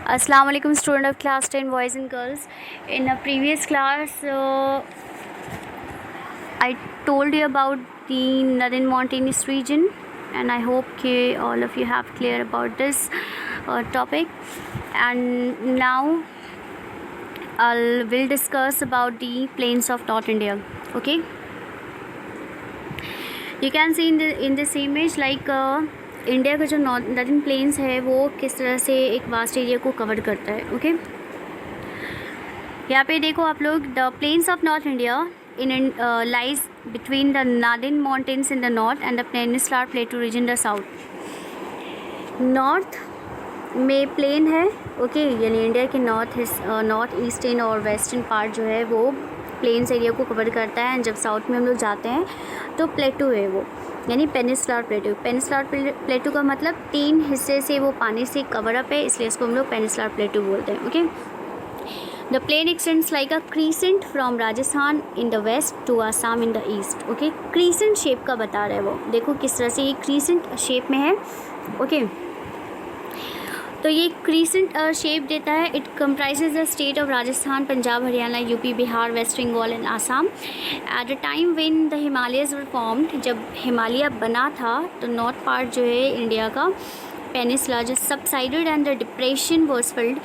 Assalamu alaikum, student of class 10 boys and girls. In a previous class I told you about the northern mountainous region, and I hope all of you have clear about this topic. And now will discuss about the plains of North India. Okay, you can see in this image like India का जो northern plains है वो किस तरह से एक vast area को cover करता है. ओके, यहाँ पे देखो आप लोग, the plains of North India in lies between the northern mountains in the north and the peninsular plateau region the south. North में प्लेन है, ओके, यानी इंडिया के नॉर्थ ईस्टर्न और वेस्टर्न पार्ट जो है वो प्लेन्स एरिया को cover करता है. एंड जब साउथ में हम लोग जाते हैं तो प्लेटू है वो, यानी पेनिनसुलर प्लेटू. पेनिनसुलर प्लेटू का मतलब 3 हिस्से से वो पानी से कवर अप है, इसलिए इसको हम लोग पेनिनसुलर प्लेटू बोलते हैं. Okay, the plain extends like a crescent from Rajasthan in the west to Assam in the east. Okay, crescent shape का बता रहा है वो, देखो किस तरह से ये क्रीसेंट शेप में है. ओके, तो ये क्रीसेंट शेप देता है. It comprises the state of Rajasthan, Punjab, Haryana, UP, Bihar, West Bengal and Assam. At the time when the Himalayas were formed, जब हिमालय बना था तो नॉर्थ पार्ट जो है इंडिया का पेनिनसुला जो subsided and the depression was field.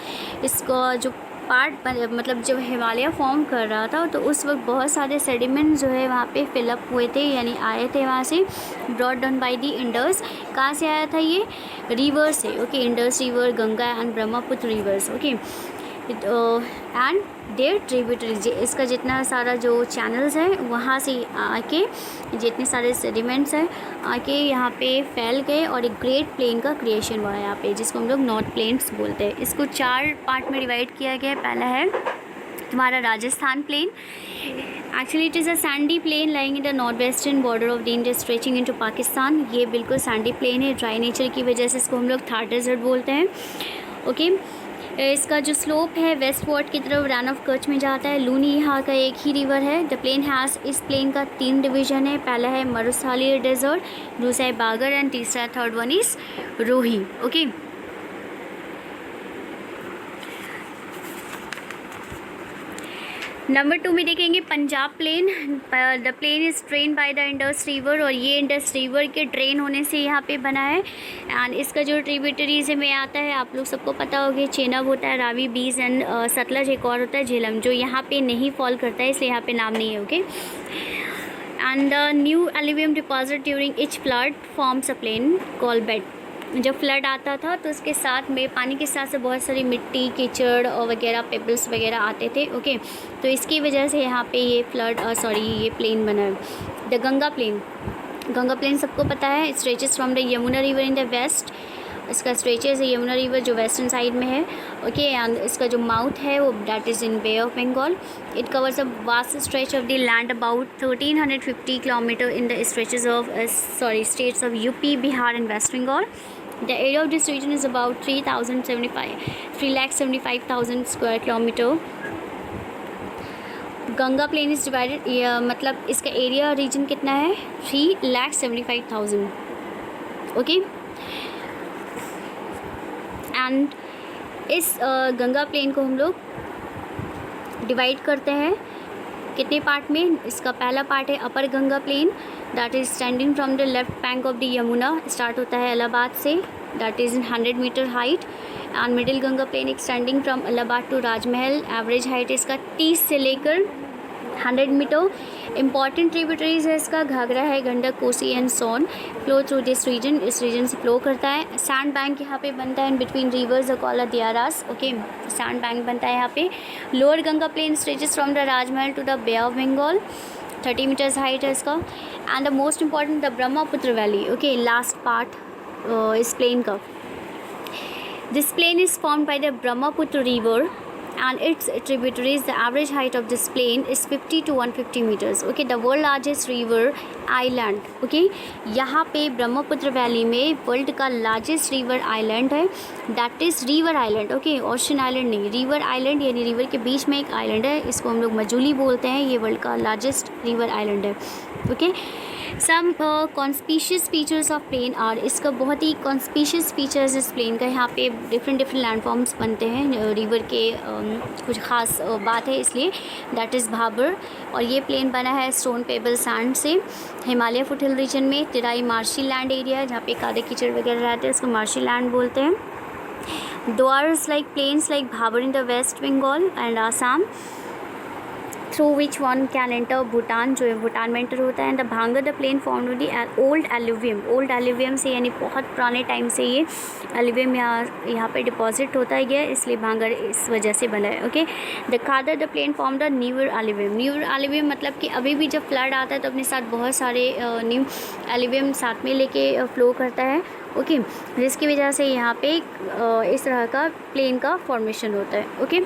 इसका जो पार्ट मतलब जब हिमालय फॉर्म कर रहा था तो उस वक्त बहुत सारे सेडिमेंट जो है वहाँ पे फिलअप हुए थे, यानी आए थे वहाँ से, brought down by the Indus. कहाँ से आया था ये? रिवर से. Okay, Indus river, Ganga and Brahmaputra rivers. Okay, and their tributaries, इसका जितना सारा जो चैनल्स हैं वहाँ से आके जितने सारे सेडिमेंट्स हैं आके यहाँ पे फैल गए और एक ग्रेट प्लेन का क्रिएशन हुआ है यहाँ पे, जिसको हम लोग नॉर्थ प्लेन्स बोलते हैं. इसको 4 पार्ट में डिवाइड किया गया है. पहला है तुम्हारा Rajasthan plain. Actually it is a sandy plain lying in the north western border of the India stretching into Pakistan. ये बिल्कुल सैंडी प्लेन है. ड्राई नेचर की वजह से इसको हम लोग थार डेजर्ट बोलते हैं. ओके, इसका जो स्लोप है वेस्ट वार्ड की तरफ रन ऑफ कच्छ में जाता है. लूनी यहाँ का एक ही रिवर है. द प्लेन हैज़, इस प्लेन का 3 डिवीज़न है. पहला है मरुस्थलीय डेजर्ट, दूसरा है बागर एंड तीसरा third one is Rohi. Okay, number 2 में देखेंगे Punjab plain. The plain is drain by the Indus river, और ये इंडस रिवर के ड्रेन होने से यहाँ पे बना है. एंड इसका जो ट्रिब्यूटरीज में आता है आप लोग सबको पता होगा, चेनाब होता है, रावी, बीस एंड सतलज. एक और होता है झेलम, जो यहाँ पे नहीं फॉल करता है इसलिए यहाँ पे नाम नहीं है. Okay, and the new alluvium deposit during each flood forms a plain call bed. जब फ्लड आता था तो उसके साथ में पानी के साथ से बहुत सारी मिट्टी, कीचड़ और वगैरह, पेबल्स वगैरह आते थे. ओके, तो इसकी वजह से यहाँ पे ये ये प्लेन बना है. The Ganga plain. Ganga plain सबको पता है. Stretches from the Yamuna river in the west. इसका स्ट्रेचेस है यमुना रिवर जो वेस्टर्न साइड में है. ओके, एंड इसका जो माउथ है वो that is in bay of Bengal. It covers a vast stretch of the land about 1350 kilometre in the stretches of states of UP, Bihar and West Bengal. The area of this region is about 3,75,000 square kilometer. Ganga plain is divided, मतलब इसका area reason कितना है? 3,75,000. Okay, and इस Ganga plane को हम लोग divide करते हैं कितने पार्ट में? इसका पहला पार्ट है upper Ganga plain, that is standing from the left bank of the Yamuna. Start होता है इलाहाबाद से, that is in 100 metre height. And middle Ganga plain extending from Allahabad to Rajmahal. Average height इसका 30 से लेकर 100 मीटर. इंपॉर्टेंट ट्रिब्यूटरीज है इसका घाघरा है, Gandak, Kosi and Son. Flow through this region, इस रीजन से फ्लो करता है. सैंड बैंक यहाँ पे बनता है इन बिटवीन रिवर्स अकोला दियारास. ओके, सैंड बैंक बनता है यहाँ पे. Lower Ganga plain stretches from the Rajmahal to the Bay of Bengal, 30 metres height है इसका. And the most important the Brahmaputra valley. Okay, last part इस प्लेन का. This plain is formed by the Brahmaputra river and its tributaries. The average height of this plain is 50 to 150 meters. Okay, the world largest river island. Okay, यहाँ पे Brahmaputra valley में world का largest river island है, that is river island. Okay, ocean island नहीं, river island, यानी river के बीच में एक आइलैंड है. इसको हम लोग मजूली बोलते हैं. ये वर्ल्ड का लार्जेस्ट रिवर आइलैंड है. Okay, some conspicuous features of plain are, इसका बहुत ही कॉन्स्पिशियस फीचर्स इस प्लेन का, यहाँ पे डिफरेंट लैंडफॉर्म्स बनते हैं रिवर के, कुछ ख़ास बात है इसलिए, दैट इज़ भाबर। और ये प्लेन बना है स्टोन पेबल सैंड से। हिमालय फुटहिल रीजन में तेराई मार्शी लैंड एरिया है, जहाँ पे कादे कीचड़ वगैरह रहते हैं, इसको मार्शी लैंड बोलते हैं। Dwarves like plains like Bhabur in the West Bengal and Assam, through which one can enter Bhutan, जो है भूटान में एंटर होता है। And the Bhangar the plain form with the old alluvium, old alluvium से यानी बहुत पुराने टाइम से ये एलुवियम यहाँ पे डिपॉजिट होता है गया, इसलिए भांगर इस वजह से बना है। Okay, the Khadar the plain form the newer alluvium, newer alluvium मतलब कि अभी भी जब फ्लड आता है तो अपने साथ बहुत सारे न्यू एलुवियम साथ में लेके फ्लो करता है। ओके, जिसकी वजह से यहाँ पे इस तरह का प्लेन का फॉर्मेशन होता है। Okay,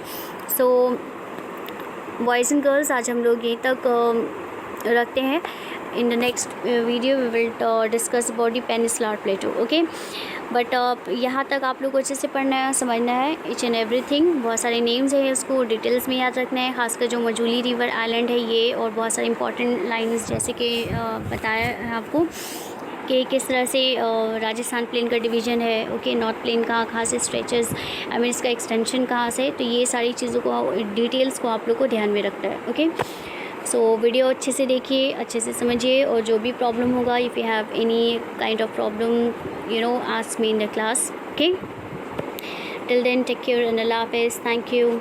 so boys and girls आज हम लोग यहीं तक रखते हैं। In the next video we will discuss about the peninsular plateau. Okay, but यहाँ तक आप लोग को अच्छे से पढ़ना है, समझना है ईच एंड एवरीथिंग। बहुत सारे नेम्स हैं, उसको डिटेल्स में याद रखना है, खासकर जो मजूली रिवर आइलैंड है ये, और बहुत सारे इंपॉर्टेंट लाइन्स जैसे कि बताया है आपको कि किस तरह से राजस्थान प्लेन का डिवीज़न है। ओके, नॉर्थ प्लेन कहाँ से स्ट्रेचेस, आई मीन इसका एक्सटेंशन कहाँ से, तो ये सारी चीज़ों को, डिटेल्स को आप लोग को ध्यान में रखना है। ओके, सो वीडियो अच्छे से देखिए, अच्छे से समझिए, और जो भी प्रॉब्लम होगा, if you have any kind of problem you know ask me in the class. Okay, till then take care and Allah हाफिज़, थैंक यू।